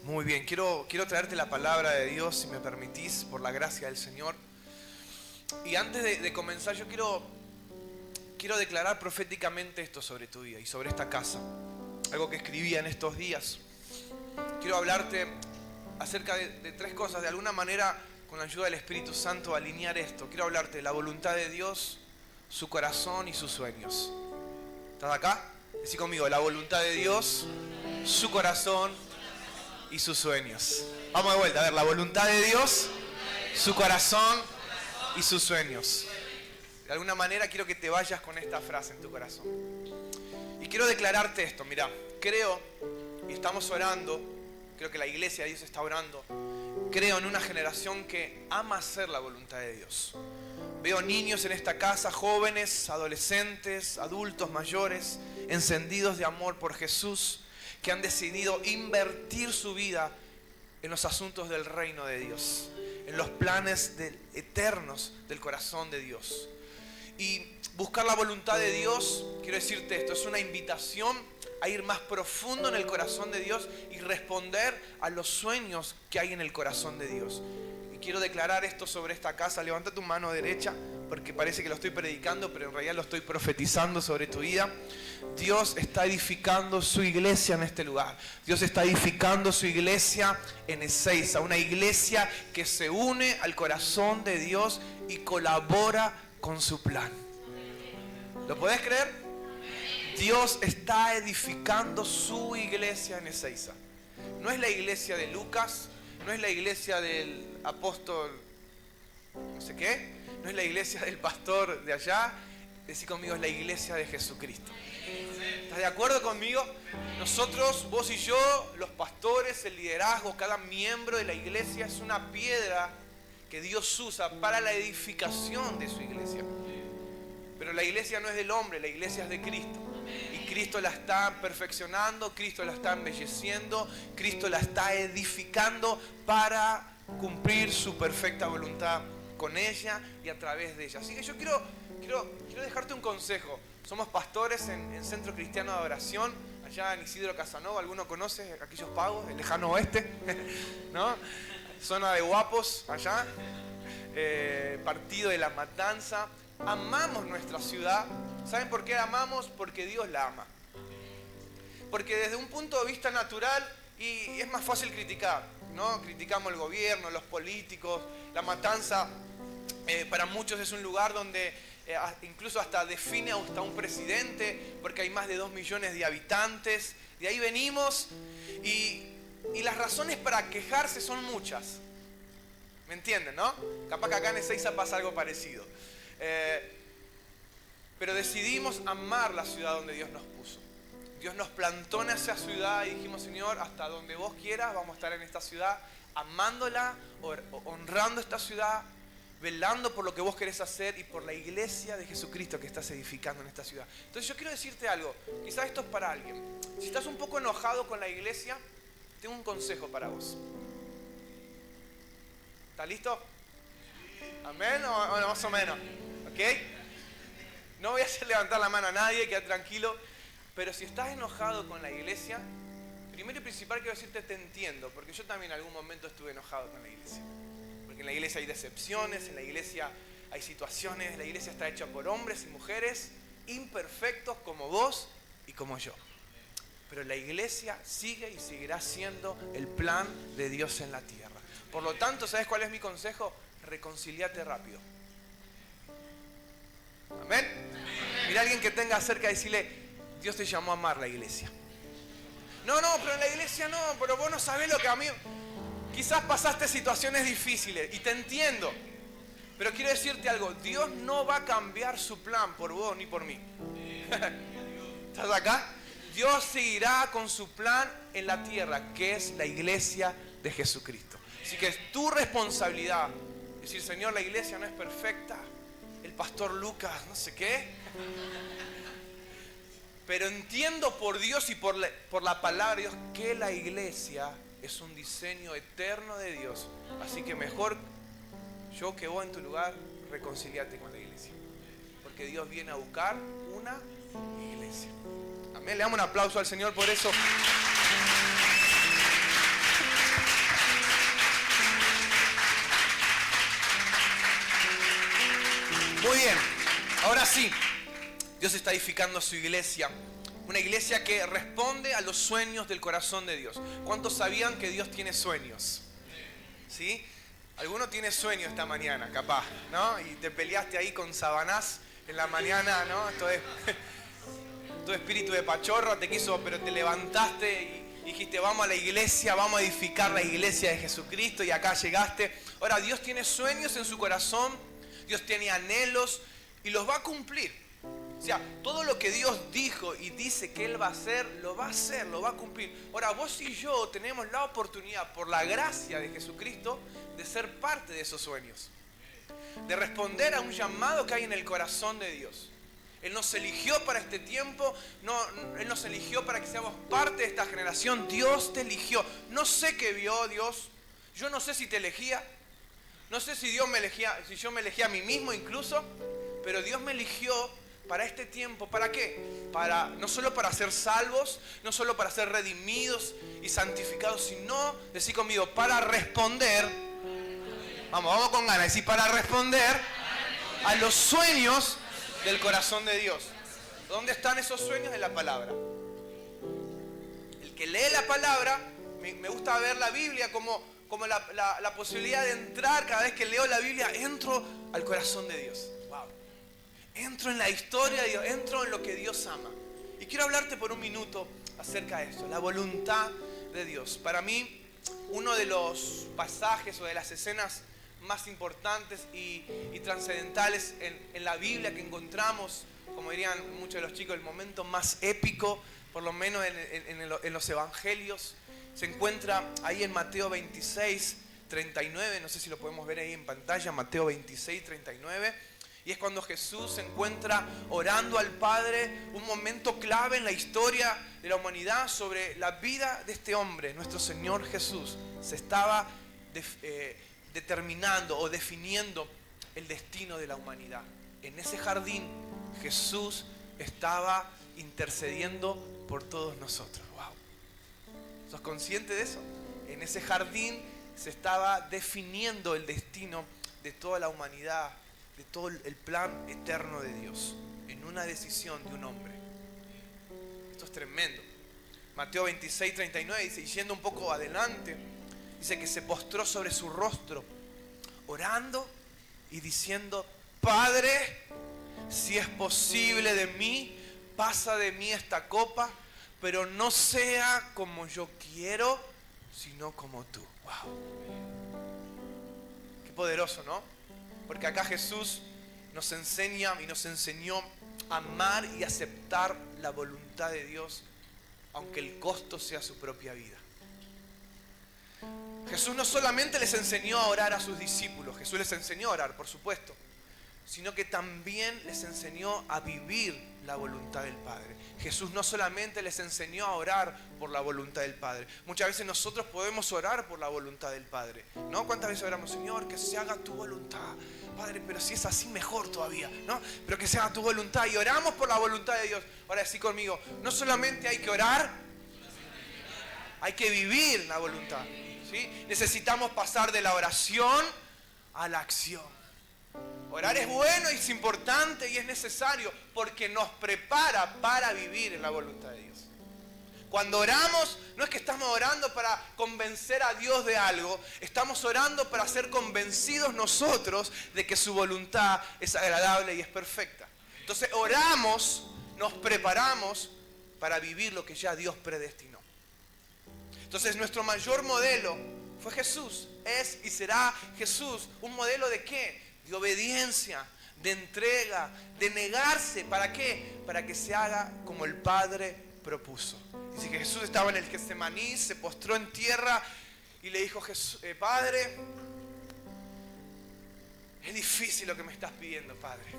Muy bien, quiero traerte la palabra de Dios, si me permitís, por la gracia del Señor. Y antes de comenzar, yo quiero declarar proféticamente esto sobre tu vida y sobre esta casa. Algo que escribía en estos días. Quiero hablarte acerca de tres cosas. De alguna manera, con la ayuda del Espíritu Santo, alinear esto. Quiero hablarte de la voluntad de Dios, su corazón y sus sueños. ¿Estás acá? Decí conmigo, la voluntad de Dios, su corazón y sus sueños. Vamos de vuelta, a ver, la voluntad de Dios, su corazón y sus sueños. De alguna manera quiero que te vayas con esta frase en tu corazón. Y quiero declararte esto, mira, creo, y estamos orando, creo que la iglesia de Dios está orando, creo en una generación que ama hacer la voluntad de Dios. Veo niños en esta casa, jóvenes, adolescentes, adultos, mayores, encendidos de amor por Jesús, que han decidido invertir su vida en los asuntos del reino de Dios, en los planes eternos del corazón de Dios. Y buscar la voluntad de Dios, quiero decirte esto, es una invitación a ir más profundo en el corazón de Dios y responder a los sueños que hay en el corazón de Dios. Y quiero declarar esto sobre esta casa. Levanta tu mano derecha, porque parece que lo estoy predicando, pero en realidad lo estoy profetizando sobre tu vida. Dios está edificando su iglesia en este lugar. Dios está edificando su iglesia en Ezeiza, una iglesia que se une al corazón de Dios y colabora con su plan. ¿Lo podés creer? Dios está edificando su iglesia en Ezeiza. No es la iglesia de Lucas, no es la iglesia del apóstol no sé qué, no es la iglesia del pastor de allá. Decí conmigo, es la iglesia de Jesucristo. ¿Estás de acuerdo conmigo? Nosotros, vos y yo, los pastores, el liderazgo, cada miembro de la iglesia es una piedra que Dios usa para la edificación de su iglesia. Pero la iglesia no es del hombre, la iglesia es de Cristo. Y Cristo la está perfeccionando, Cristo la está embelleciendo, Cristo la está edificando para cumplir su perfecta voluntad con ella y a través de ella. Así que yo quiero dejarte un consejo. Somos pastores en Centro Cristiano de Adoración, allá en Isidro Casanova. ¿Alguno conoce aquellos pagos del lejano oeste? ¿No? Zona de guapos allá. Partido de la Matanza. Amamos nuestra ciudad. ¿Saben por qué la amamos? Porque Dios la ama. Porque desde un punto de vista natural, y es más fácil criticar, ¿no? Criticamos el gobierno, los políticos. La Matanza para muchos es un lugar donde incluso hasta define hasta un presidente, porque hay más de 2 millones de habitantes. De ahí venimos y las razones para quejarse son muchas. ¿Me entienden, no? Capaz que acá en Ezeiza pasa algo parecido. Pero decidimos amar la ciudad donde Dios nos puso. Dios nos plantó en esa ciudad y dijimos, Señor, hasta donde vos quieras vamos a estar en esta ciudad, amándola, honrando esta ciudad, velando por lo que vos querés hacer y por la iglesia de Jesucristo que estás edificando en esta ciudad. Entonces yo quiero decirte algo, quizás esto es para alguien. Si estás un poco enojado con la iglesia, tengo un consejo para vos. ¿Estás listo? ¿Amén? O más o menos. ¿Ok? No voy a hacer levantar la mano a nadie, queda tranquilo. Pero si estás enojado con la iglesia, primero y principal quiero decirte, te entiendo. Porque yo también en algún momento estuve enojado con la iglesia. Porque en la iglesia hay decepciones, en la iglesia hay situaciones. La iglesia está hecha por hombres y mujeres imperfectos como vos y como yo. Pero la iglesia sigue y seguirá siendo el plan de Dios en la tierra. Por lo tanto, ¿sabes cuál es mi consejo? Reconciliate rápido. ¿Amén? Mira a alguien que tenga cerca y decirle, Dios te llamó a amar la iglesia. No, pero en la iglesia no, pero vos no sabés lo que a mí... Quizás pasaste situaciones difíciles y te entiendo. Pero quiero decirte algo, Dios no va a cambiar su plan por vos ni por mí. ¿Estás acá? Dios seguirá con su plan en la tierra, que es la iglesia de Jesucristo. Así que es tu responsabilidad decir, Señor, la iglesia no es perfecta. El pastor Lucas, no sé qué. Pero entiendo por Dios y por la palabra de Dios que la iglesia es un diseño eterno de Dios. Así que mejor yo que vos en tu lugar, reconciliate con la iglesia. Porque Dios viene a buscar una iglesia. Amén. Le damos un aplauso al Señor por eso. Muy bien, ahora sí, Dios está edificando su iglesia. Una iglesia que responde a los sueños del corazón de Dios. ¿Cuántos sabían que Dios tiene sueños? ¿Sí? Alguno tiene sueños esta mañana, capaz, ¿no? Y te peleaste ahí con Sabanás en la mañana, ¿no? Esto es... Tu espíritu de pachorra te quiso, pero te levantaste y dijiste, vamos a la iglesia, vamos a edificar la iglesia de Jesucristo, y acá llegaste. Ahora, Dios tiene sueños en su corazón, Dios tiene anhelos y los va a cumplir. O sea, todo lo que Dios dijo y dice que Él va a hacer, lo va a cumplir. Ahora, vos y yo tenemos la oportunidad, por la gracia de Jesucristo, de ser parte de esos sueños. De responder a un llamado que hay en el corazón de Dios. Él nos eligió para este tiempo, Él nos eligió para que seamos parte de esta generación. Dios te eligió. No sé qué vio Dios. Yo no sé si te elegía. No sé si Dios me elegía, si yo me elegía a mí mismo incluso. Pero Dios me eligió para este tiempo. ¿Para qué? No solo para ser salvos, no solo para ser redimidos y santificados, sino, decí conmigo, para responder. Vamos con ganas. Decir, para responder a los sueños del corazón de Dios. ¿Dónde están esos sueños? En la palabra. El que lee la palabra, me gusta ver la Biblia como la posibilidad de entrar. Cada vez que leo la Biblia, entro al corazón de Dios. Wow. Entro en la historia de Dios, entro en lo que Dios ama. Y quiero hablarte por un minuto acerca de eso, la voluntad de Dios. Para mí, uno de los pasajes o de las escenas más importantes y trascendentales en la Biblia que encontramos, como dirían muchos de los chicos, el momento más épico, por lo menos en los evangelios, se encuentra ahí en Mateo 26, 39, no sé si lo podemos ver ahí en pantalla, Mateo 26, 39, y es cuando Jesús se encuentra orando al Padre, un momento clave en la historia de la humanidad sobre la vida de este hombre, nuestro Señor Jesús. Se estaba determinando o definiendo el destino de la humanidad. En ese jardín Jesús estaba intercediendo por todos nosotros. Wow. ¿Sos consciente de eso? En ese jardín se estaba definiendo el destino de toda la humanidad, de todo el plan eterno de Dios, en una decisión de un hombre. Esto es tremendo. Mateo 26, 39 dice, y yendo un poco adelante, dice que se postró sobre su rostro, orando y diciendo, Padre, si es posible de mí, pasa de mí esta copa, pero no sea como yo quiero, sino como tú. Wow. Qué poderoso, ¿no? Porque acá Jesús nos enseña y nos enseñó a amar y aceptar la voluntad de Dios, aunque el costo sea su propia vida. Jesús no solamente les enseñó a orar a sus discípulos, Jesús les enseñó a orar, por supuesto, sino que también les enseñó a vivir la voluntad del Padre. Jesús no solamente les enseñó a orar por la voluntad del Padre. Muchas veces nosotros podemos orar por la voluntad del Padre, ¿no? ¿Cuántas veces oramos? Señor, que se haga tu voluntad. Padre, pero si es así mejor todavía, ¿no? Pero que se haga tu voluntad. Y oramos por la voluntad de Dios. Ahora sí conmigo, no solamente hay que orar, hay que vivir la voluntad, ¿sí? Necesitamos pasar de la oración a la acción. Orar es bueno, es importante y es necesario porque nos prepara para vivir en la voluntad de Dios. Cuando oramos, no es que estamos orando para convencer a Dios de algo, estamos orando para ser convencidos nosotros de que su voluntad es agradable y es perfecta. Entonces oramos, nos preparamos para vivir lo que ya Dios predestinó. Entonces nuestro mayor modelo fue Jesús, es y será Jesús. ¿Un modelo de qué? De obediencia, de entrega, de negarse. ¿Para qué? Para que se haga como el Padre propuso. Dice que Jesús estaba en el Getsemaní, se postró en tierra y le dijo, Padre, es difícil lo que me estás pidiendo, Padre.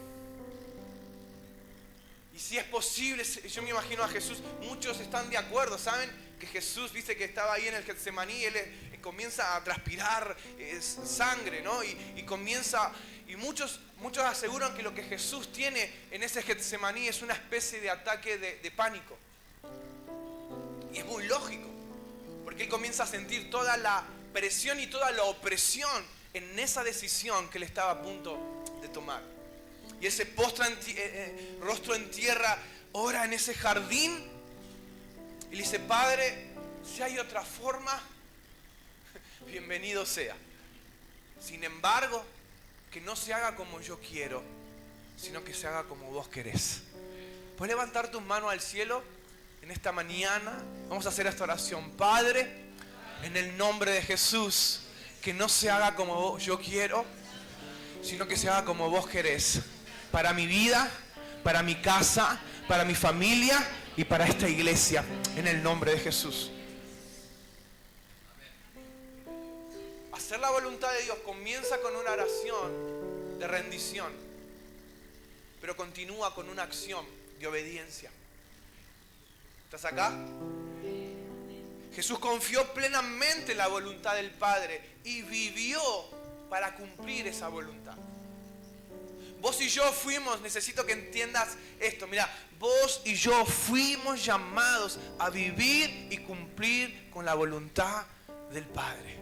Y si es posible, yo me imagino a Jesús, muchos están de acuerdo, ¿saben? Que Jesús dice que estaba ahí en el Getsemaní, él comienza a transpirar sangre, ¿no? Y muchos aseguran que lo que Jesús tiene en ese Getsemaní es una especie de ataque de pánico. Y es muy lógico, porque él comienza a sentir toda la presión y toda la opresión en esa decisión que él estaba a punto de tomar. y él se postra rostro en tierra, ora en ese jardín y le dice: Padre, si hay otra forma, bienvenido sea. Sin embargo, que no se haga como yo quiero, sino que se haga como vos querés. ¿Puedes levantar tus manos al cielo en esta mañana? Vamos a hacer esta oración. Padre, en el nombre de Jesús, que no se haga como yo quiero, sino que se haga como vos querés. Para mi vida, para mi casa, para mi familia y para esta iglesia. En el nombre de Jesús. Hacer la voluntad de Dios comienza con una oración de rendición, pero continúa con una acción de obediencia. ¿Estás acá? Jesús confió plenamente en la voluntad del Padre y vivió para cumplir esa voluntad. Vos y yo fuimos, necesito que entiendas esto, mira, vos y yo fuimos llamados a vivir y cumplir con la voluntad del Padre.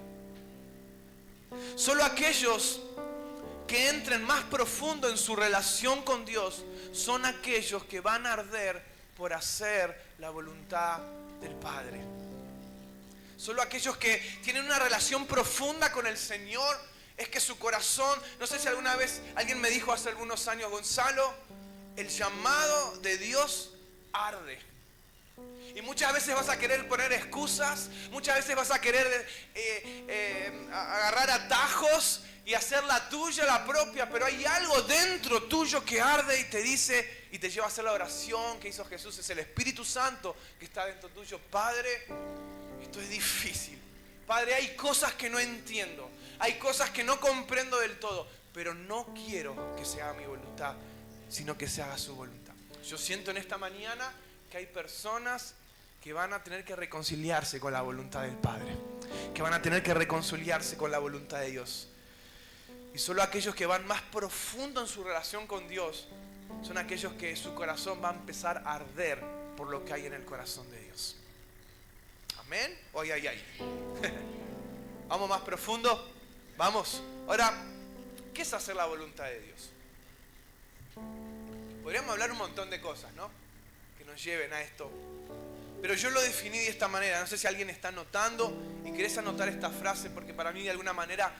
Solo aquellos que entren más profundo en su relación con Dios son aquellos que van a arder por hacer la voluntad del Padre. Solo aquellos que tienen una relación profunda con el Señor, es que su corazón, no sé si alguna vez alguien me dijo hace algunos años: Gonzalo, el llamado de Dios arde. Y muchas veces vas a querer poner excusas, muchas veces vas a querer agarrar atajos y hacer la tuya, la propia, pero hay algo dentro tuyo que arde y te dice y te lleva a hacer la oración que hizo Jesús. Es el Espíritu Santo que está dentro tuyo. Padre, esto es difícil. Padre, hay cosas que no entiendo, hay cosas que no comprendo del todo, pero no quiero que se haga mi voluntad, sino que se haga su voluntad. Yo siento en esta mañana que hay personas que van a tener que reconciliarse con la voluntad del Padre, que van a tener que reconciliarse con la voluntad de Dios. Y solo aquellos que van más profundo en su relación con Dios son aquellos que su corazón va a empezar a arder por lo que hay en el corazón de Dios. Amén. Ay, ay, ay. Vamos más profundo. Vamos. Ahora, ¿qué es hacer la voluntad de Dios? Podríamos hablar un montón de cosas, ¿no? Que nos lleven a esto. Pero yo lo definí de esta manera. No sé si alguien está anotando y querés anotar esta frase, porque para mí de alguna manera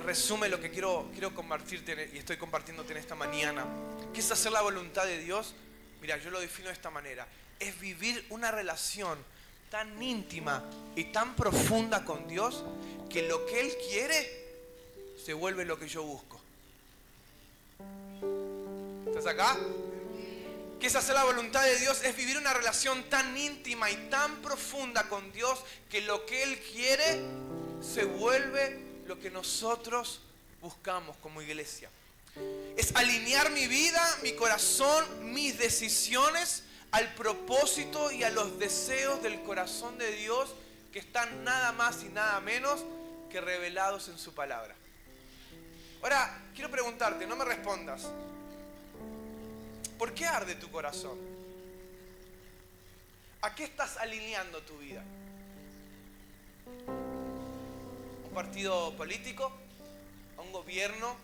resume lo que quiero compartirte y estoy compartiéndote en esta mañana. ¿Qué es hacer la voluntad de Dios? Mira, yo lo defino de esta manera. Es vivir una relación tan íntima y tan profunda con Dios que lo que Él quiere se vuelve lo que yo busco. ¿Estás acá? ¿Qué es hacer la voluntad de Dios? Es vivir una relación tan íntima y tan profunda con Dios que lo que Él quiere se vuelve lo que nosotros buscamos como iglesia. Es alinear mi vida, mi corazón, mis decisiones al propósito y a los deseos del corazón de Dios, que están nada más y nada menos que revelados en su palabra. Ahora, quiero preguntarte, no me respondas. ¿Por qué arde tu corazón? ¿A qué estás alineando tu vida? ¿Un partido político? ¿A un gobierno?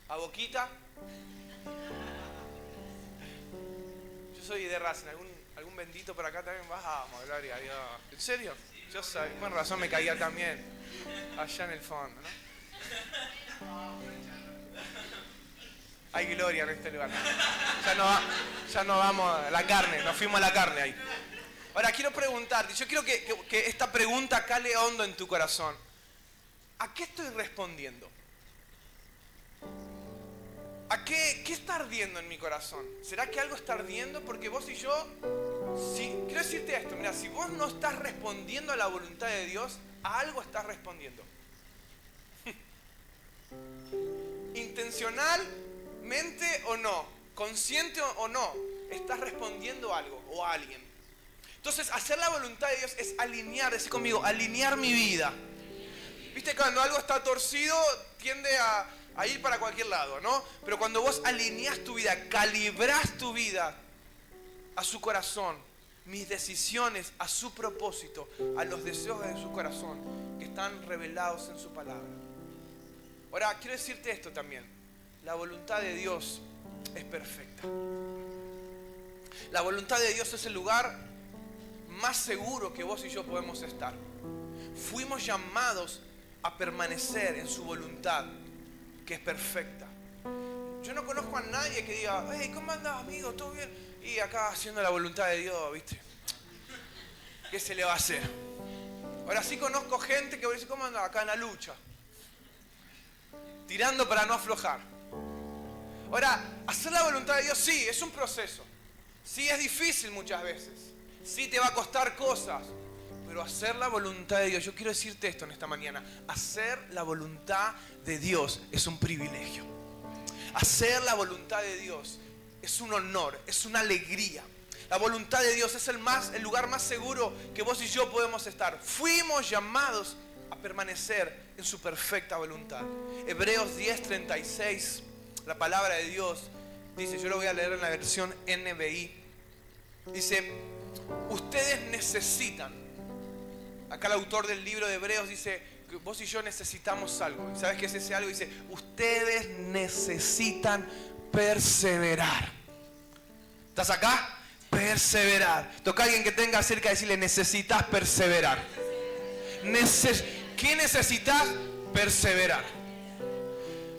¿A Boquita? Yo soy de Racing. ¿Algún bendito por acá también? Vamos, gloria a Dios. ¿En serio? Yo sabía, con razón me caía también allá en el fondo, ¿no? Hay gloria en este lugar. Ya no vamos a la carne, nos fuimos a la carne ahí. Ahora quiero preguntarte, yo quiero que esta pregunta cale hondo en tu corazón. ¿A qué estoy respondiendo? ¿A qué está ardiendo en mi corazón? ¿Será que algo está ardiendo? Porque vos y yo, quiero decirte esto, mira, si vos no estás respondiendo a la voluntad de Dios, a algo estás respondiendo. Intencionalmente o no, consciente o no, estás respondiendo a algo o a alguien. Entonces, hacer la voluntad de Dios es alinear, decir conmigo, alinear mi vida. Viste, cuando algo está torcido, tiende a ir para cualquier lado, ¿no? Pero cuando vos alineás tu vida, calibrás tu vida a su corazón, mis decisiones a su propósito, a los deseos de su corazón, que están revelados en su palabra. Ahora, quiero decirte esto también. la voluntad de Dios es perfecta. La voluntad de Dios es el lugar más seguro que vos y yo podemos estar. Fuimos llamados a permanecer en su voluntad, que es perfecta. Yo no conozco a nadie que diga, hey, ¿cómo andás, amigo? ¿Todo bien? Y acá haciendo la voluntad de Dios, ¿viste? ¿Qué se le va a hacer? Ahora sí conozco gente que dice, ¿cómo andás? Acá en la lucha. Tirando para no aflojar. Ahora, hacer la voluntad de Dios, sí, es un proceso. Sí, es difícil muchas veces. Sí, te va a costar cosas. Pero hacer la voluntad de Dios, yo quiero decirte esto en esta mañana. Hacer la voluntad de Dios es un privilegio. Hacer la voluntad de Dios es un honor, es una alegría. La voluntad de Dios es el lugar más seguro que vos y yo podemos estar. Fuimos llamados a permanecer en su perfecta voluntad. Hebreos 10:36, la palabra de Dios dice, yo lo voy a leer en la versión NBI. Dice, ustedes necesitan. Acá el autor del libro de Hebreos dice que vos y yo necesitamos algo. ¿Y sabes qué es ese algo? Dice, ustedes necesitan perseverar. ¿Estás acá? Perseverar. Toca a alguien que tenga cerca y decirle, necesitas perseverar. ¿Qué necesitas? Perseverar.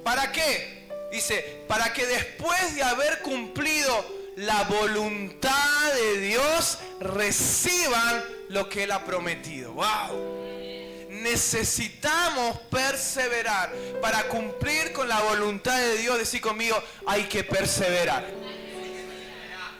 ¿Para qué? Dice, para que después de haber cumplido la voluntad de Dios, reciban lo que Él ha prometido. ¡Wow! Necesitamos perseverar para cumplir con la voluntad de Dios. Decí conmigo, hay que perseverar.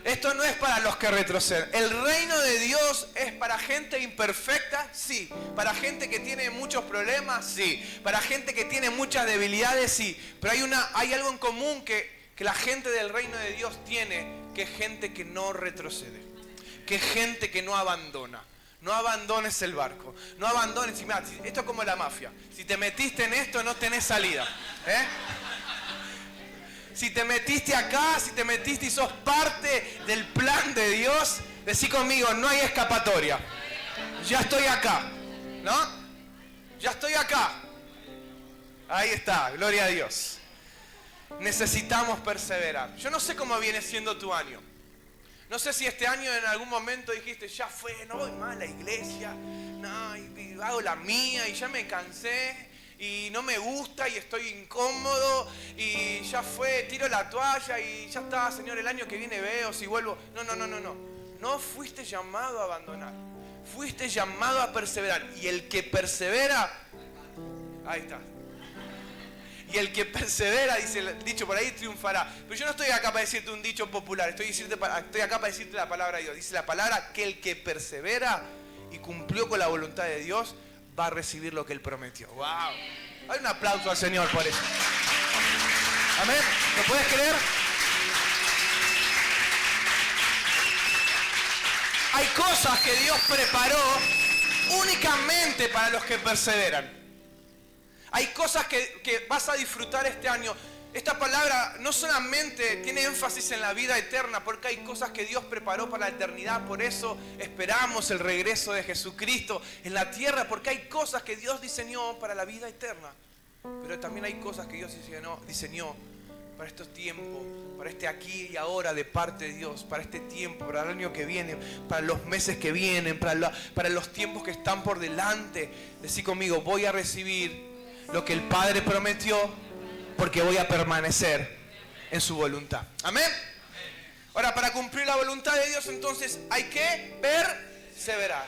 Esto no es para los que retroceden. El reino de Dios es para gente imperfecta, sí. Para gente que tiene muchos problemas, sí. Para gente que tiene muchas debilidades, sí. Pero hay algo en común que la gente del reino de Dios tiene, que es gente que no retrocede. Que es gente que no abandona. No abandones el barco. No abandones. Esto es como la mafia. Si te metiste en esto, no tenés salida. Si te metiste acá, si te metiste y sos parte del plan de Dios, decí conmigo, no hay escapatoria. Ya estoy acá, ¿no? Ya estoy acá. Ahí está, gloria a Dios. Necesitamos perseverar. Yo no sé cómo viene siendo tu año. No sé si este año en algún momento dijiste, ya fue, no voy más a la iglesia, no, y hago la mía y ya me cansé. Y no me gusta y estoy incómodo y ya fue, tiro la toalla y ya está, Señor, el año que viene veo si vuelvo. No. No fuiste llamado a abandonar. Fuiste llamado a perseverar. Y el que persevera, ahí está. Y el que persevera, dice el dicho por ahí, triunfará. Pero yo no estoy acá para decirte un dicho popular, estoy acá para decirte la palabra de Dios. Dice la palabra que el que persevera y cumplió con la voluntad de Dios, va a recibir lo que Él prometió. ¡Wow! Hay un aplauso al Señor por eso. Amén. ¿Lo puedes creer? Hay cosas que Dios preparó únicamente para los que perseveran. Hay cosas que vas a disfrutar este año. Esta palabra no solamente tiene énfasis en la vida eterna, porque hay cosas que Dios preparó para la eternidad. Por eso esperamos el regreso de Jesucristo en la tierra, porque hay cosas que Dios diseñó para la vida eterna. Pero también hay cosas que Dios diseñó para estos tiempos, para este aquí y ahora de parte de Dios, para este tiempo, para el año que viene, para los meses que vienen, para los tiempos que están por delante. Decí conmigo, voy a recibir lo que el Padre prometió, porque voy a permanecer en su voluntad. Amén. Ahora, para cumplir la voluntad de Dios, entonces hay que perseverar.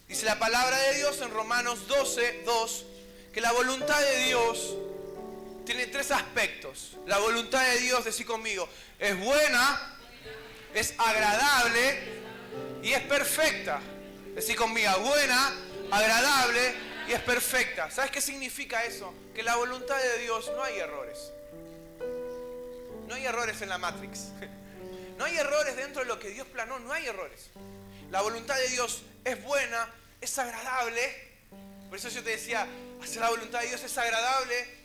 Dice la palabra de Dios en Romanos 12:2, que la voluntad de Dios tiene tres aspectos. La voluntad de Dios, decí conmigo, es buena, es agradable y es perfecta. Decí conmigo, buena, agradable y es perfecta. ¿Sabes qué significa eso? Que la voluntad de Dios no hay errores. No hay errores en la Matrix. No hay errores dentro de lo que Dios planeó, no hay errores. La voluntad de Dios es buena, es agradable. Por eso yo te decía, hacer la voluntad de Dios es agradable,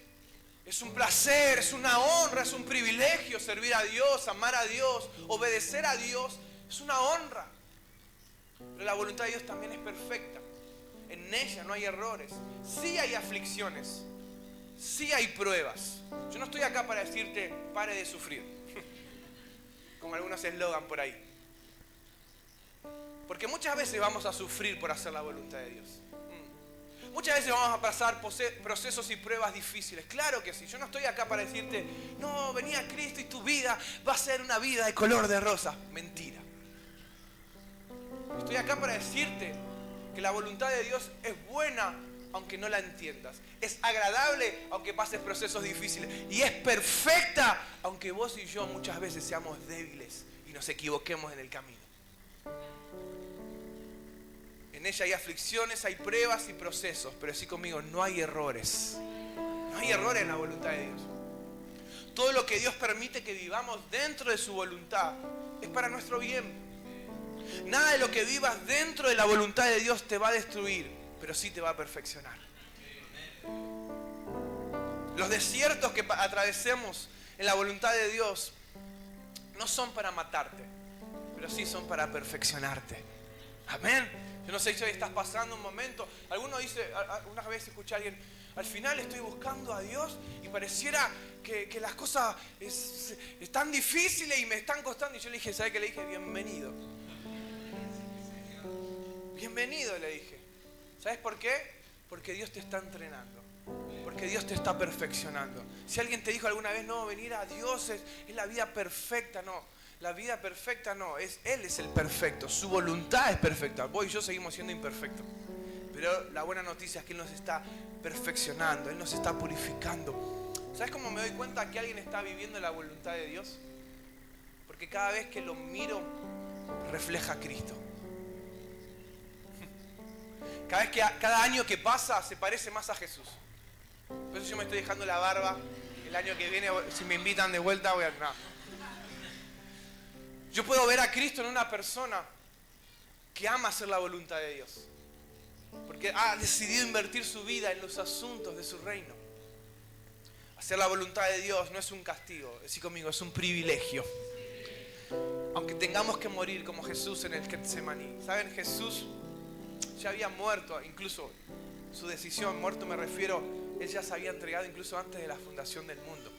es un placer, es una honra, es un privilegio servir a Dios, amar a Dios, obedecer a Dios, es una honra. Pero la voluntad de Dios también es perfecta. En ella no hay errores. Sí hay aflicciones. sí hay pruebas. Yo no estoy acá para decirte, pare de sufrir. Como algunos eslogan por ahí. Porque muchas veces vamos a sufrir por hacer la voluntad de Dios. Muchas veces vamos a pasar procesos y pruebas difíciles. Claro que sí. Yo no estoy acá para decirte, no, vení a Cristo y tu vida va a ser una vida de color de rosa. Mentira. Estoy acá para decirte que la voluntad de Dios es buena aunque no la entiendas. Es agradable aunque pases procesos difíciles. Y es perfecta aunque vos y yo muchas veces seamos débiles y nos equivoquemos en el camino. En ella hay aflicciones, hay pruebas y procesos, pero así conmigo, no hay errores. No hay errores en la voluntad de Dios. Todo lo que Dios permite que vivamos dentro de su voluntad es para nuestro bien. Nada de lo que vivas dentro de la voluntad de Dios te va a destruir, pero sí te va a perfeccionar. Los desiertos que atravesemos en la voluntad de Dios no son para matarte, pero sí son para perfeccionarte. Amén. Yo no sé si hoy estás pasando un momento. Alguno dice, una vez escuché a alguien, al final estoy buscando a Dios y pareciera que las cosas están difíciles y me están costando. Y yo le dije, ¿sabe qué le dije? Bienvenido. Bienvenido, le dije. ¿Sabes por qué? Porque Dios te está entrenando. Porque Dios te está perfeccionando. Si alguien te dijo alguna vez, no, venir a Dios es la vida perfecta, no. La vida perfecta no, Él es el perfecto, su voluntad es perfecta. Vos y yo seguimos siendo imperfectos. Pero la buena noticia es que Él nos está perfeccionando, Él nos está purificando. ¿Sabes cómo me doy cuenta que alguien está viviendo la voluntad de Dios? Porque cada vez que lo miro, refleja a Cristo. Cada año que pasa se parece más a Jesús. Por eso yo me estoy dejando la barba. El año que viene, si me invitan de vuelta, voy a... No. Yo puedo ver a Cristo en una persona que ama hacer la voluntad de Dios. Porque ha decidido invertir su vida en los asuntos de su reino. Hacer la voluntad de Dios no es un castigo, decí conmigo, es un privilegio. Aunque tengamos que morir como Jesús en el Getsemaní. ¿Saben? Jesús ya había muerto, incluso su decisión, muerto me refiero, Él ya se había entregado incluso antes de la fundación del mundo.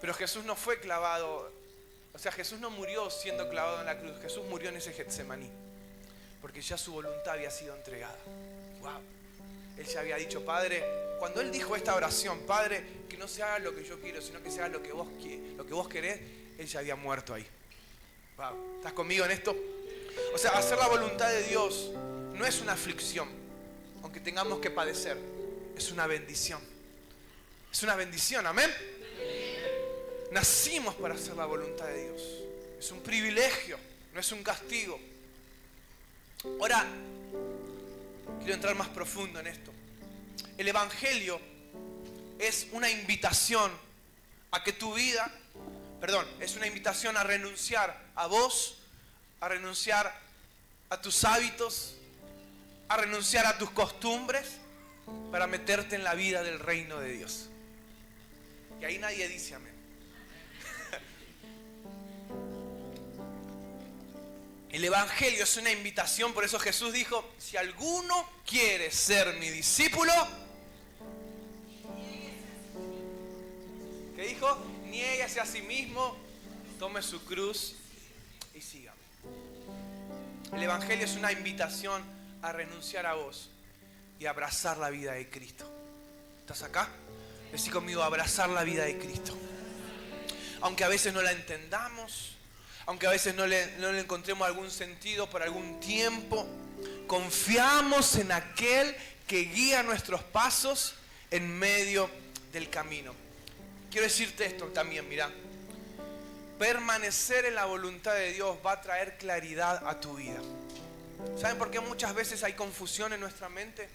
Pero Jesús no fue clavado. O sea, Jesús no murió siendo clavado en la cruz. Jesús murió en ese Getsemaní. Porque ya su voluntad había sido entregada. Wow. Él ya había dicho, Padre, cuando Él dijo esta oración, Padre, que no se haga lo que yo quiero, sino que se haga lo que vos querés, Él ya había muerto ahí. Wow. ¿Estás conmigo en esto? O sea, hacer la voluntad de Dios no es una aflicción, aunque tengamos que padecer. Es una bendición. Es una bendición, amén. Nacimos para hacer la voluntad de Dios. Es un privilegio, no es un castigo. Ahora, quiero entrar más profundo en esto. El Evangelio es una invitación a que tu vida, es una invitación a renunciar a vos, a renunciar a tus hábitos, a renunciar a tus costumbres, para meterte en la vida del reino de Dios. Y ahí nadie dice amén. El Evangelio es una invitación, por eso Jesús dijo, si alguno quiere ser mi discípulo, ¿qué dijo? Niéguese a sí mismo, tome su cruz y sígame. El Evangelio es una invitación a renunciar a vos y abrazar la vida de Cristo. ¿Estás acá? Decí conmigo, abrazar la vida de Cristo. Aunque a veces no la entendamos, aunque a veces no le encontremos algún sentido por algún tiempo, confiamos en aquel que guía nuestros pasos en medio del camino. Quiero decirte esto también, mira. Permanecer en la voluntad de Dios va a traer claridad a tu vida. ¿Saben por qué muchas veces hay confusión en nuestra mente?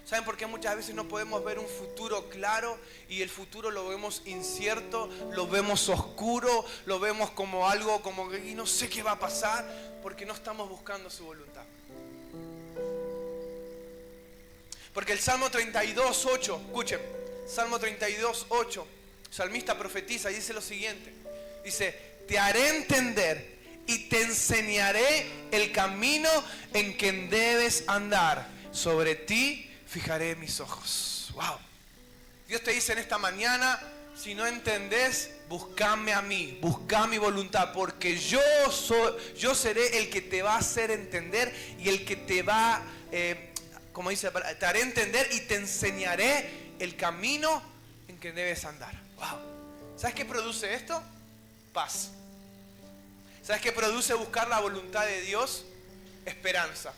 ¿Saben por qué muchas veces no podemos ver un futuro claro y el futuro lo vemos incierto, lo vemos oscuro, lo vemos como algo como que no sé qué va a pasar? Porque no estamos buscando su voluntad. Porque el Salmo 32:8, escuchen, Salmo 32:8, salmista profetiza y dice lo siguiente. Dice, te haré entender y te enseñaré el camino en que debes andar. Sobre ti fijaré mis ojos. Wow. Dios te dice en esta mañana, si no entendés, buscame a mí, busca mi voluntad, porque yo seré el que te va a hacer entender y el que te va, como dice, te haré entender y te enseñaré el camino en que debes andar. Wow. ¿Sabes qué produce esto? Paz. ¿Sabes qué produce buscar la voluntad de Dios? Esperanza.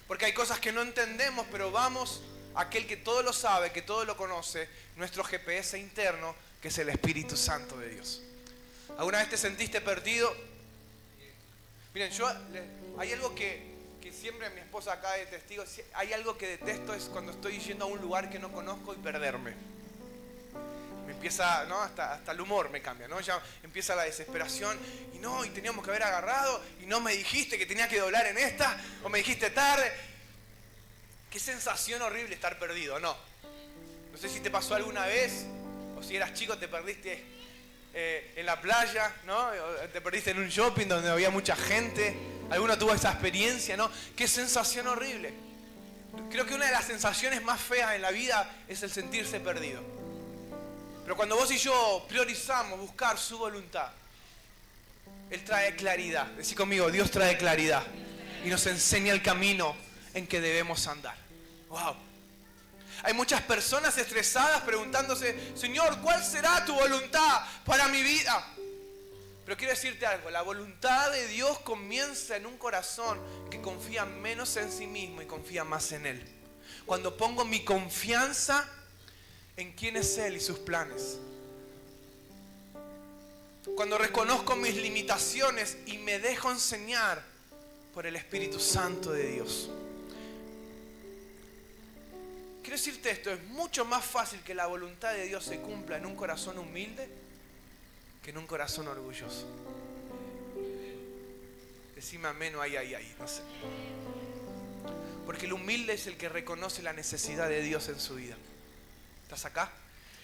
Porque hay cosas que no entendemos, pero vamos a aquel que todo lo sabe, que todo lo conoce, nuestro GPS interno, que es el Espíritu Santo de Dios. ¿Alguna vez te sentiste perdido? Miren, hay algo que siempre mi esposa acá de testigo, hay algo que detesto, es cuando estoy yendo a un lugar que no conozco y perderme. Me empieza, ¿no? Hasta el humor me cambia, ¿no? Ya empieza la desesperación y teníamos que haber agarrado y no me dijiste que tenía que doblar en esta o me dijiste tarde. Qué sensación horrible estar perdido, ¿no? No sé si te pasó alguna vez o si eras chico te perdiste en la playa, ¿no? O te perdiste en un shopping donde había mucha gente. ¿Alguno tuvo esa experiencia, no? Qué sensación horrible. Creo que una de las sensaciones más feas en la vida es el sentirse perdido. Pero cuando vos y yo priorizamos buscar su voluntad, Él trae claridad. Decí conmigo, Dios trae claridad y nos enseña el camino en que debemos andar. Wow. Hay muchas personas estresadas preguntándose, Señor, ¿cuál será tu voluntad para mi vida? Pero quiero decirte algo, la voluntad de Dios comienza en un corazón que confía menos en sí mismo y confía más en Él. Cuando pongo mi confianza en quién es Él y sus planes. Cuando reconozco mis limitaciones y me dejo enseñar por el Espíritu Santo de Dios. Quiero decirte esto, es mucho más fácil que la voluntad de Dios se cumpla en un corazón humilde que en un corazón orgulloso. Decime amén o ay, no sé. Porque el humilde es el que reconoce la necesidad de Dios en su vida. ¿Estás acá?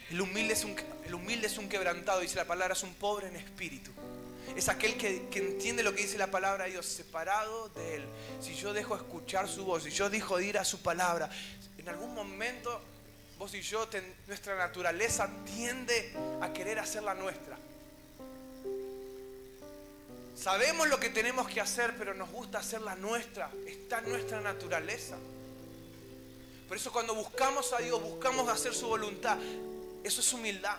El humilde es un quebrantado, dice la palabra, es un pobre en espíritu. Es aquel que entiende lo que dice la palabra de Dios, separado de Él. Si yo dejo escuchar su voz, si yo dejo de ir a su palabra, en algún momento vos y yo, nuestra naturaleza tiende a querer hacer la nuestra. Sabemos lo que tenemos que hacer, pero nos gusta hacer la nuestra. Está en nuestra naturaleza. Por eso cuando buscamos a Dios, buscamos hacer su voluntad. Eso es humildad.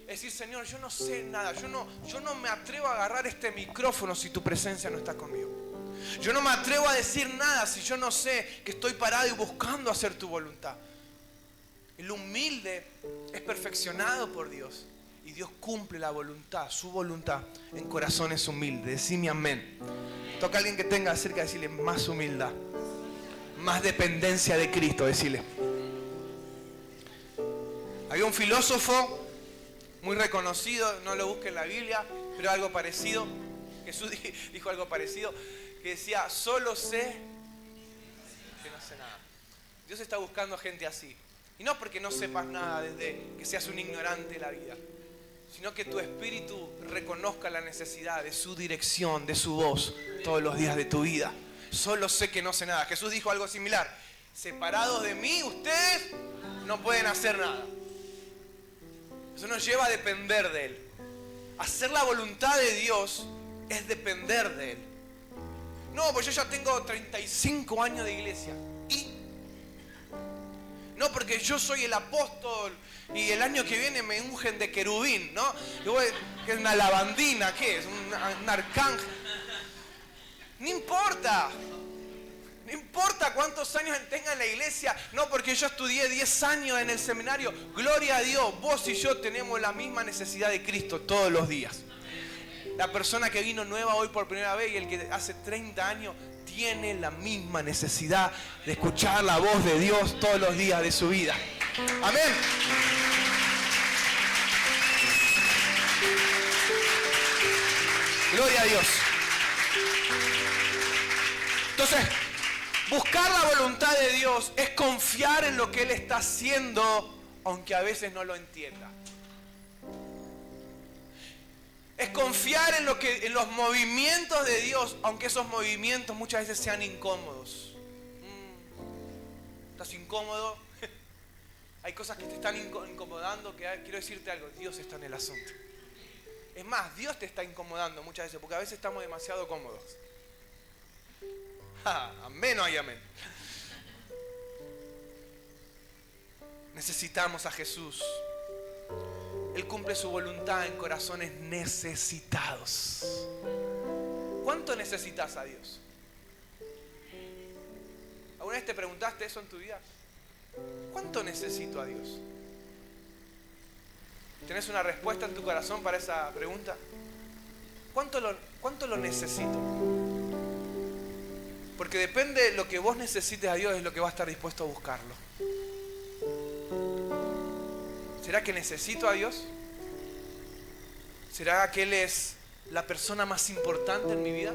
Es decir, Señor, yo no sé nada. Yo no me atrevo a agarrar este micrófono si tu presencia no está conmigo. Yo no me atrevo a decir nada si yo no sé que estoy parado y buscando hacer tu voluntad. El humilde es perfeccionado por Dios. Y Dios cumple la voluntad, su voluntad, en corazones humildes. Decime amén. Toca a alguien que tenga cerca, decirle más humildad. Más dependencia de Cristo, decirle. Había un filósofo muy reconocido, no lo busque en la Biblia, pero algo parecido. Jesús dijo algo parecido, que decía, solo sé que no sé nada. Dios está buscando gente así. Y no porque no sepas nada desde que seas un ignorante de la vida, sino que tu espíritu reconozca la necesidad de su dirección, de su voz, todos los días de tu vida. Solo sé que no sé nada. Jesús dijo algo similar. Separados de mí, ustedes no pueden hacer nada. Eso nos lleva a depender de Él. Hacer la voluntad de Dios es depender de Él. No, pues yo ya tengo 35 años de iglesia. ¿Y? No, porque yo soy el apóstol y el año que viene me ungen de querubín, ¿no? ¿Qué es una lavandina? ¿Qué es? Un arcángel. No importa. No importa cuántos años tenga en la iglesia. No, porque yo estudié 10 años en el seminario. Gloria a Dios, vos y yo tenemos la misma necesidad de Cristo todos los días. La persona que vino nueva hoy por primera vez y el que hace 30 años tiene la misma necesidad de escuchar la voz de Dios todos los días de su vida. Amén. Gloria a Dios. Entonces, buscar la voluntad de Dios es confiar en lo que Él está haciendo, aunque a veces no lo entienda. Es confiar en los movimientos de Dios, aunque esos movimientos muchas veces sean incómodos. ¿Estás incómodo? hay cosas que te están incomodando, que quiero decirte algo, Dios está en el asunto. Es más, Dios te está incomodando muchas veces, porque a veces estamos demasiado cómodos. Amén o hay amén. Necesitamos a Jesús. Él cumple su voluntad en corazones necesitados. ¿Cuánto necesitas a Dios? ¿Alguna vez te preguntaste eso en tu vida? ¿Cuánto necesito a Dios? ¿Tenés una respuesta en tu corazón para esa pregunta? ¿Cuánto lo necesito? Porque depende de lo que vos necesites a Dios, es lo que va a estar dispuesto a buscarlo. ¿Será que necesito a Dios? ¿Será que Él es la persona más importante en mi vida?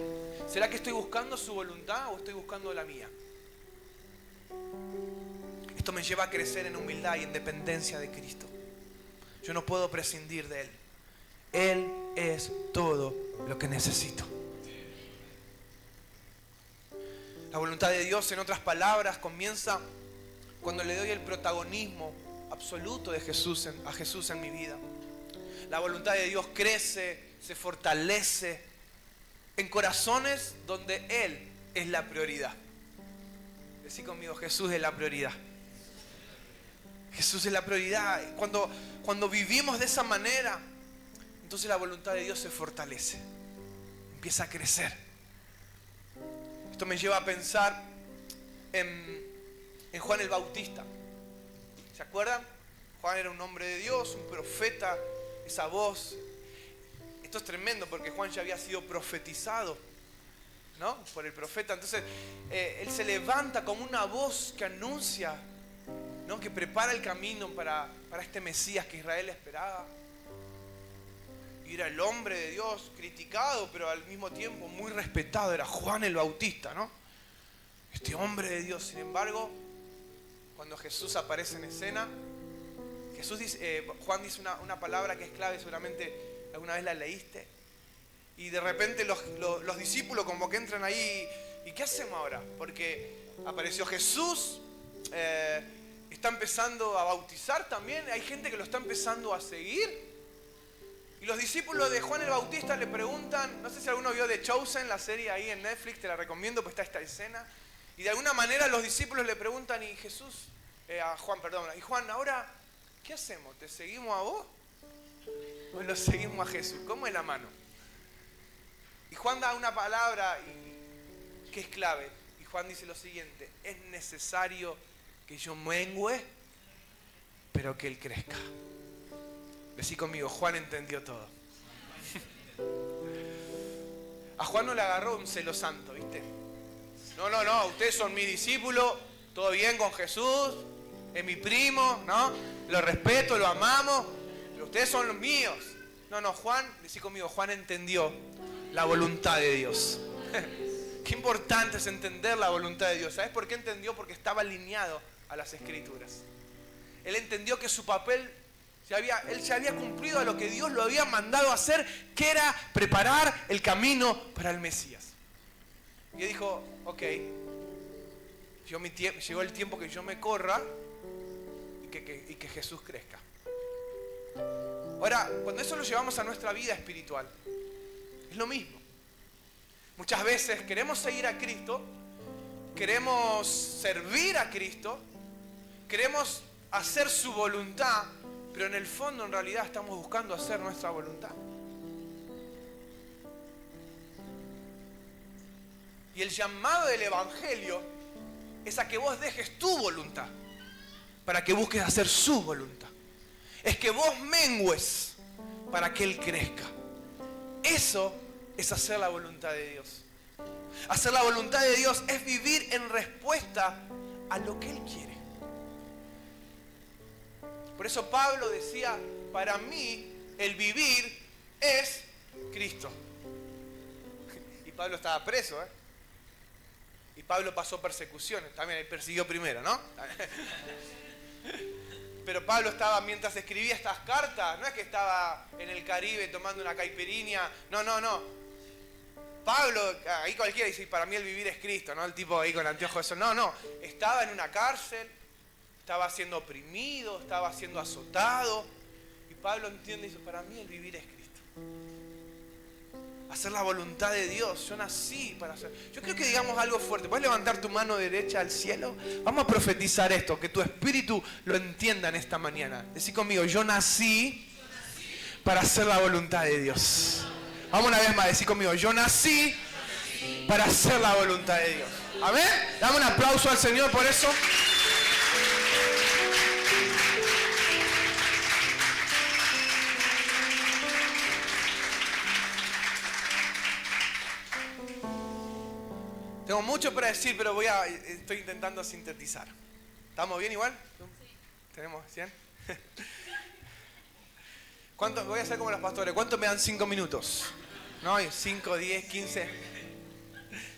¿Será que estoy buscando su voluntad o estoy buscando la mía? Esto me lleva a crecer en humildad y en dependencia de Cristo. Yo no puedo prescindir de Él. Él es todo lo que necesito. La voluntad de Dios, en otras palabras, comienza cuando le doy el protagonismo absoluto de Jesús a Jesús en mi vida. La voluntad de Dios crece, se fortalece en corazones donde Él es la prioridad. Decí conmigo, Jesús es la prioridad. Jesús es la prioridad. Cuando vivimos de esa manera, entonces la voluntad de Dios se fortalece, empieza a crecer. Esto me lleva a pensar en Juan el Bautista. ¿Se acuerdan? Juan era un hombre de Dios, un profeta, esa voz. Esto es tremendo porque Juan ya había sido profetizado, ¿no? Por el profeta. Entonces, él se levanta como una voz que anuncia, ¿no? Que prepara el camino para este Mesías que Israel esperaba. Y era el hombre de Dios, criticado, pero al mismo tiempo muy respetado. Era Juan el Bautista, ¿no? Este hombre de Dios. Sin embargo, cuando Jesús aparece en escena, Juan dice una palabra que es clave, seguramente alguna vez la leíste. Y de repente los discípulos como que entran ahí. ¿Y qué hacemos ahora? Porque apareció Jesús, está empezando a bautizar también. Hay gente que lo está empezando a seguir. Y los discípulos de Juan el Bautista le preguntan, no sé si alguno vio The Chosen, la serie ahí en Netflix, te la recomiendo, pues está esta escena. Y de alguna manera los discípulos le preguntan, y Juan, ahora, ¿qué hacemos? ¿Te seguimos a vos? ¿O lo seguimos a Jesús? ¿Cómo es la mano? Y Juan da una palabra que es clave. Y Juan dice lo siguiente: es necesario que yo mengüe, pero que Él crezca. Decí conmigo, Juan entendió todo. A Juan no le agarró un celo santo, ¿viste? No, ustedes son mis discípulos, todo bien con Jesús, es mi primo, ¿no? Lo respeto, lo amamos, pero ustedes son los míos. No, Juan, decí conmigo, Juan entendió la voluntad de Dios. Qué importante es entender la voluntad de Dios. ¿Sabes por qué entendió? Porque estaba alineado a las Escrituras. Él entendió que su papel, él se había cumplido a lo que Dios lo había mandado a hacer, que era preparar el camino para el Mesías. Y él dijo, ok, llegó el tiempo que yo me corra y que Jesús crezca. Ahora, cuando eso lo llevamos a nuestra vida espiritual, es lo mismo. Muchas veces queremos seguir a Cristo, queremos servir a Cristo, queremos hacer su voluntad, pero en el fondo, en realidad, estamos buscando hacer nuestra voluntad. Y el llamado del Evangelio es a que vos dejes tu voluntad para que busques hacer su voluntad. Es que vos mengues para que Él crezca. Eso es hacer la voluntad de Dios. Hacer la voluntad de Dios es vivir en respuesta a lo que Él quiere. Por eso Pablo decía, para mí el vivir es Cristo. Y Pablo estaba preso, ¿eh? Y Pablo pasó persecuciones, también él persiguió primero, ¿no? Pero Pablo estaba, mientras escribía estas cartas, no es que estaba en el Caribe tomando una caipirinha, no. Pablo, ahí cualquiera dice, para mí el vivir es Cristo, ¿no? El tipo ahí con anteojos, eso. No, estaba en una cárcel, estaba siendo oprimido, estaba siendo azotado. Y Pablo entiende y dice, para mí el vivir es Cristo. Hacer la voluntad de Dios. Yo nací para hacer. Yo creo que digamos algo fuerte. ¿Puedes levantar tu mano derecha al cielo? Vamos a profetizar esto, que tu espíritu lo entienda en esta mañana. Decí conmigo, yo nací para hacer la voluntad de Dios. Vamos una vez más, decí conmigo, yo nací para hacer la voluntad de Dios. Amén. Dame un aplauso al Señor por eso. Tengo mucho para decir, pero estoy intentando sintetizar. ¿Estamos bien igual? Sí. ¿Tenemos 100? ¿Cuánto? Voy a hacer como los pastores. ¿Cuánto me dan 5 minutos? ¿No? 5, 10, 15.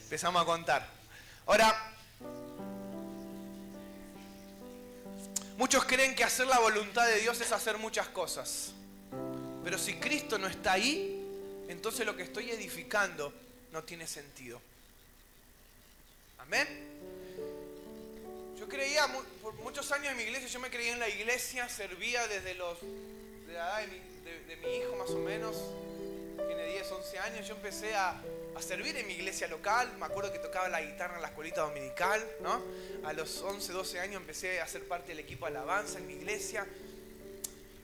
Empezamos a contar. Ahora, muchos creen que hacer la voluntad de Dios es hacer muchas cosas. Pero si Cristo no está ahí, entonces lo que estoy edificando no tiene sentido. Amén. Yo creía, por muchos años en mi iglesia, yo me creía en la iglesia, servía desde de la edad de mi hijo más o menos, tiene 10, 11 años, yo empecé a servir en mi iglesia local, me acuerdo que tocaba la guitarra en la escuelita dominical, ¿no? A los 11, 12 años empecé a ser parte del equipo de alabanza en mi iglesia,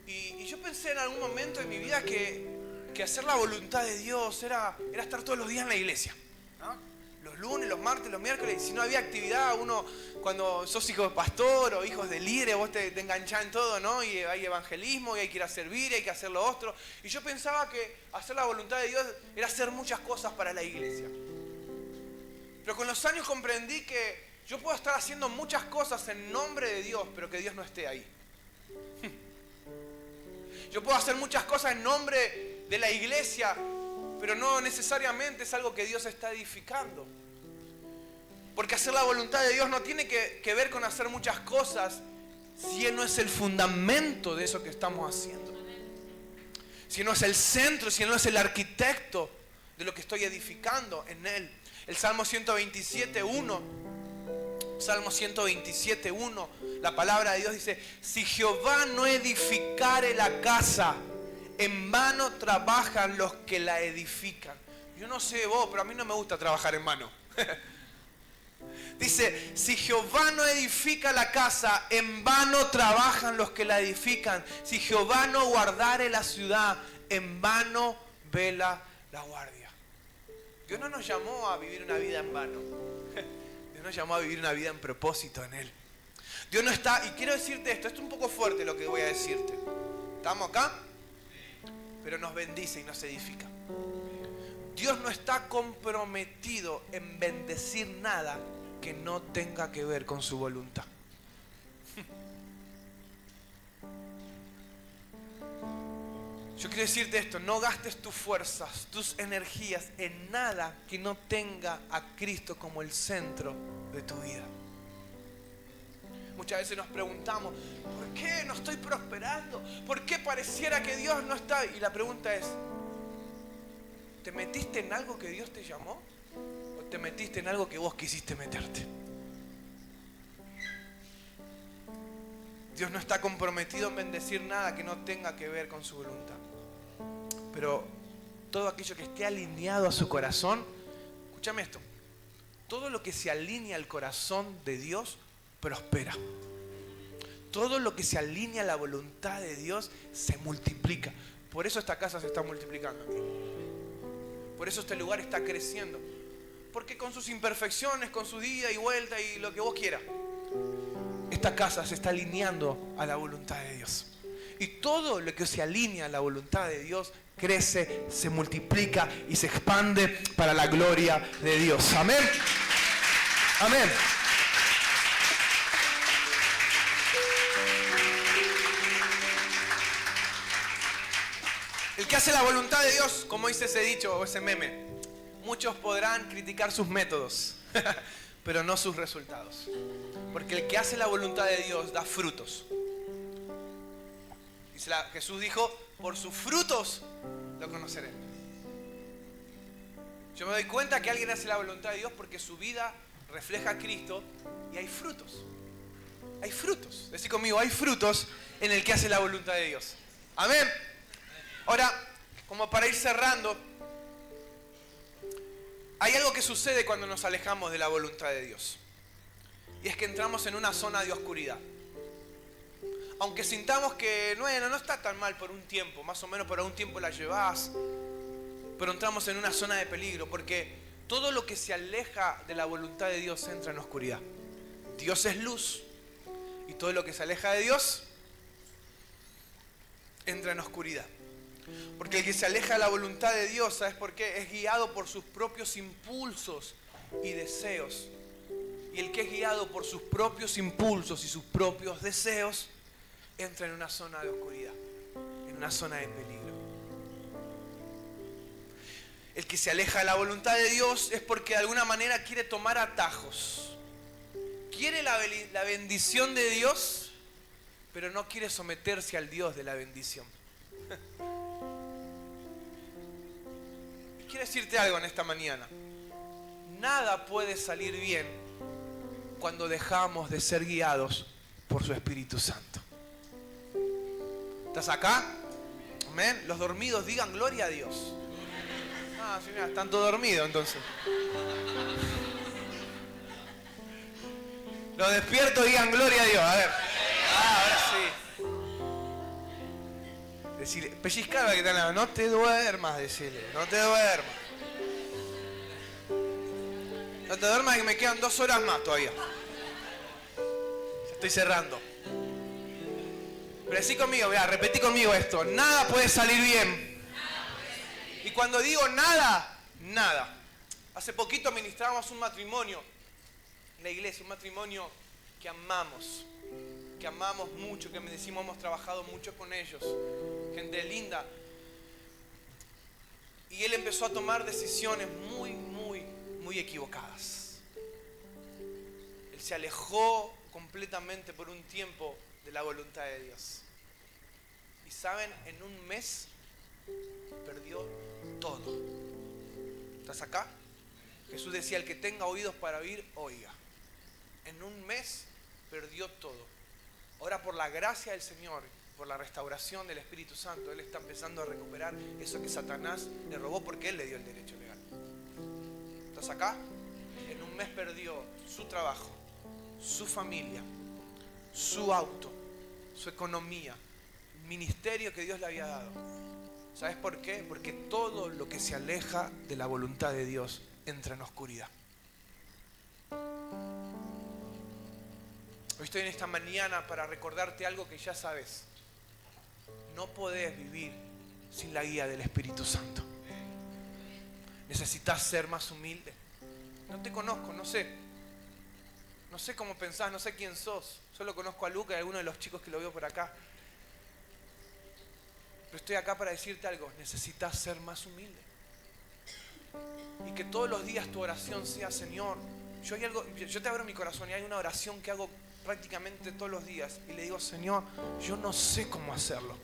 y yo pensé en algún momento de mi vida que hacer la voluntad de Dios era estar todos los días en la iglesia, ¿no? Los lunes, los martes, los miércoles, y si no había actividad, uno, cuando sos hijo de pastor o hijos de líder, vos te enganchás en todo, ¿no? Y hay evangelismo, y hay que ir a servir, y hay que hacer lo otro. Y yo pensaba que hacer la voluntad de Dios era hacer muchas cosas para la iglesia. Pero con los años comprendí que yo puedo estar haciendo muchas cosas en nombre de Dios, pero que Dios no esté ahí. Yo puedo hacer muchas cosas en nombre de la iglesia, pero no necesariamente es algo que Dios está edificando. Porque hacer la voluntad de Dios no tiene que ver con hacer muchas cosas si Él no es el fundamento de eso que estamos haciendo. Si Él no es el centro, si Él no es el arquitecto de lo que estoy edificando en Él. El Salmo 127.1, Salmo 127.1, la palabra de Dios dice, si Jehová no edificare la casa, en vano trabajan los que la edifican. Yo no sé vos, pero a mí no me gusta trabajar en vano. Dice, si Jehová no edifica la casa, en vano trabajan los que la edifican. Si Jehová no guardare la ciudad, en vano vela la guardia. Dios no nos llamó a vivir una vida en vano. Dios nos llamó a vivir una vida en propósito en Él. Dios no está, y quiero decirte esto es un poco fuerte lo que voy a decirte. ¿Estamos acá? Pero nos bendice y nos edifica. Dios no está comprometido en bendecir nada que no tenga que ver con su voluntad. Yo quiero decirte esto, no gastes tus fuerzas, tus energías en nada que no tenga a Cristo como el centro de tu vida. Muchas veces nos preguntamos, ¿por qué no estoy prosperando? ¿Por qué pareciera que Dios no está? Y la pregunta es, ¿te metiste en algo que Dios te llamó? ¿O te metiste en algo que vos quisiste meterte? Dios no está comprometido en bendecir nada que no tenga que ver con su voluntad. Pero todo aquello que esté alineado a su corazón, escúchame esto, todo lo que se alinea al corazón de Dios prospera. Todo lo que se alinea a la voluntad de Dios se multiplica. Por eso esta casa se está multiplicando. Por eso este lugar está creciendo. Porque con sus imperfecciones, con su ida y vuelta y lo que vos quieras, esta casa se está alineando a la voluntad de Dios. Y todo lo que se alinea a la voluntad de Dios crece, se multiplica y se expande para la gloria de Dios. Amén. Amén. El que hace la voluntad de Dios, como dice ese dicho o ese meme, muchos podrán criticar sus métodos, pero no sus resultados. Porque el que hace la voluntad de Dios da frutos. Jesús dijo, por sus frutos lo conoceré. Yo me doy cuenta que alguien hace la voluntad de Dios porque su vida refleja a Cristo y hay frutos. Hay frutos. Decí conmigo, hay frutos en el que hace la voluntad de Dios. Amén. Ahora, como para ir cerrando, hay algo que sucede cuando nos alejamos de la voluntad de Dios. Y es que entramos en una zona de oscuridad. Aunque sintamos que, bueno, no está tan mal por un tiempo, más o menos por algún tiempo la llevás, pero entramos en una zona de peligro, porque todo lo que se aleja de la voluntad de Dios entra en oscuridad. Dios es luz, y todo lo que se aleja de Dios entra en oscuridad. Porque el que se aleja de la voluntad de Dios, ¿sabes por qué? Es guiado por sus propios impulsos y deseos. Y el que es guiado por sus propios impulsos y sus propios deseos, entra en una zona de oscuridad, en una zona de peligro. El que se aleja de la voluntad de Dios es porque de alguna manera quiere tomar atajos. Quiere la bendición de Dios, pero no quiere someterse al Dios de la bendición. Quiero decirte algo en esta mañana. Nada puede salir bien cuando dejamos de ser guiados por su Espíritu Santo. ¿Estás acá? Amén. Los dormidos digan gloria a Dios. Ah, sí, mira, están todos dormidos entonces. Los despiertos digan gloria a Dios. A ver. Ahora sí. Decirle, pellizcar a que están, no te duermas, decirle, no te duermas. No te duermas que me quedan 2 horas más todavía. Estoy cerrando. Pero decí conmigo, vea, repetí conmigo esto. Nada puede salir bien. Y cuando digo nada, nada. Hace poquito ministrábamos un matrimonio en la iglesia, un matrimonio que amamos mucho, que me decimos hemos trabajado mucho con ellos, gente linda. Y él empezó a tomar decisiones muy equivocadas. Él se alejó completamente por un tiempo de la voluntad de Dios. Y saben, en un mes perdió todo. ¿Estás acá? Jesús decía, el que tenga oídos para oír, oiga. En un mes perdió todo. Ahora, por la gracia del Señor, por la restauración del Espíritu Santo, Él está empezando a recuperar eso que Satanás le robó porque Él le dio el derecho legal. ¿Estás acá? En un mes perdió su trabajo, su familia, su auto, su economía, el ministerio que Dios le había dado. ¿Sabes por qué? Porque todo lo que se aleja de la voluntad de Dios entra en oscuridad. Hoy estoy en esta mañana para recordarte algo que ya sabes. No podés vivir sin la guía del Espíritu Santo. Necesitas ser más humilde. No te conozco, no sé. No sé cómo pensás, no sé quién sos. Solo conozco a Luca y a alguno de los chicos que lo veo por acá. Pero estoy acá para decirte algo. Necesitas ser más humilde. Y que todos los días tu oración sea, Señor, yo te abro mi corazón y hay una oración que hago prácticamente todos los días y le digo, Señor, yo no sé cómo hacerlo.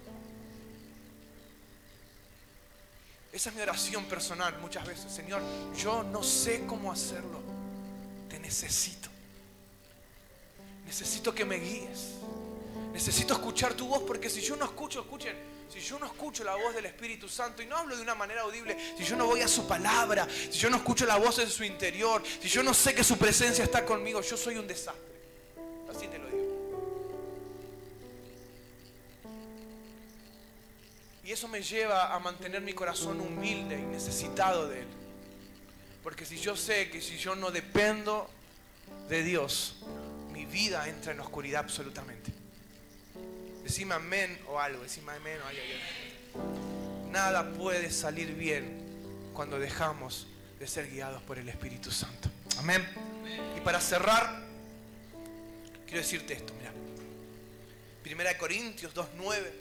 Esa es mi oración personal muchas veces. Señor, yo no sé cómo hacerlo. Te necesito. Necesito que me guíes. Necesito escuchar tu voz, porque si yo no escucho, escuchen, si yo no escucho la voz del Espíritu Santo, y no hablo de una manera audible, si yo no voy a su palabra, si yo no escucho la voz en su interior, si yo no sé que su presencia está conmigo, yo soy un desastre. Así te lo digo. Y eso me lleva a mantener mi corazón humilde y necesitado de Él. Porque si yo sé que si yo no dependo de Dios, mi vida entra en oscuridad absolutamente. Decime amén o algo, decime amén o algo. Nada puede salir bien cuando dejamos de ser guiados por el Espíritu Santo. Amén. Y para cerrar, quiero decirte esto, mira. 1 Corintios 2:9.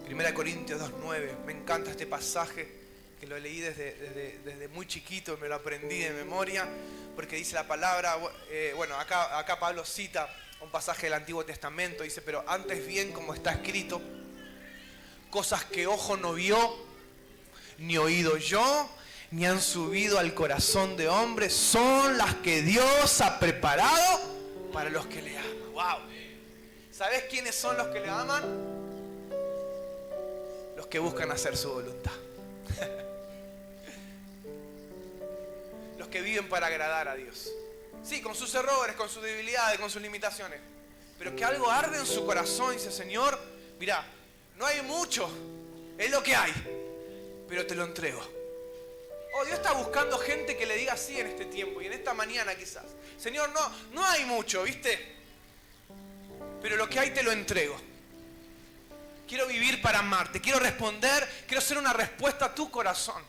1 Corintios 2:9. Me encanta este pasaje, que lo leí desde muy chiquito, me lo aprendí de memoria, porque dice la palabra, acá Pablo cita un pasaje del Antiguo Testamento, dice, pero antes bien, como está escrito, cosas que ojo no vio, ni oído yo, ni han subido al corazón de hombre, son las que Dios ha preparado para los que le aman. ¡Wow! ¿Sabes quiénes son los que le aman? Los que buscan hacer su voluntad. Los que viven para agradar a Dios. Sí, con sus errores, con sus debilidades, con sus limitaciones. Pero que algo arde en su corazón y dice, Señor, mira, no hay mucho, es lo que hay, pero te lo entrego. Oh, Dios está buscando gente que le diga así en este tiempo y en esta mañana quizás. Señor, no hay mucho, ¿viste? Pero lo que hay te lo entrego. Quiero vivir para amarte, quiero responder, quiero ser una respuesta a tu corazón.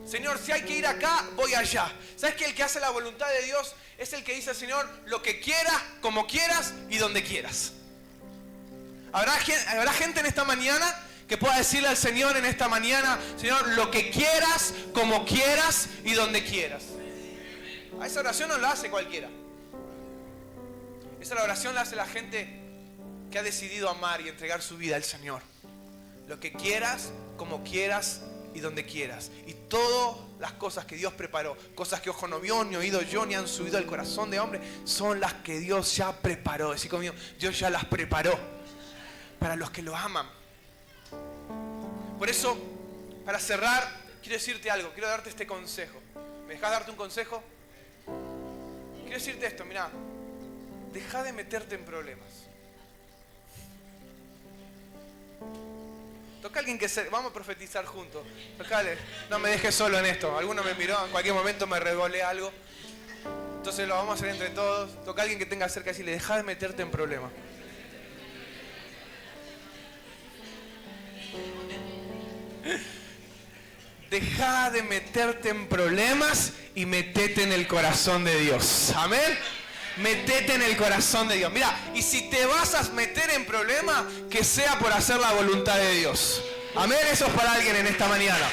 Señor, si hay que ir acá, voy allá. ¿Sabes que el que hace la voluntad de Dios es el que dice, Señor, lo que quieras, como quieras y donde quieras? ¿Habrá gente en esta mañana que pueda decirle al Señor en esta mañana, Señor, lo que quieras, como quieras y donde quieras? A esa oración no la hace cualquiera. Esa oración la hace la gente que ha decidido amar y entregar su vida al Señor. Lo que quieras, como quieras y donde quieras. Y todas las cosas que Dios preparó, cosas que ojo no vio, ni oído yo, ni han subido al corazón de hombre, son las que Dios ya preparó. Decí conmigo, Dios ya las preparó para los que lo aman. Por eso, para cerrar, quiero decirte algo, quiero darte este consejo. ¿Me dejás darte un consejo? Quiero decirte esto, mirá, deja de meterte en problemas. Toca a alguien que vamos a profetizar juntos. Tocale, no me dejes solo en esto. Alguno me miró, en cualquier momento me revolé algo. Entonces lo vamos a hacer entre todos. Toca a alguien que tenga cerca y decirle, deja de meterte en problemas. Deja de meterte en problemas y metete en el corazón de Dios. Amén. Metete en el corazón de Dios. Mira, y si te vas a meter en problemas, que sea por hacer la voluntad de Dios. Amén. Eso es para alguien en esta mañana.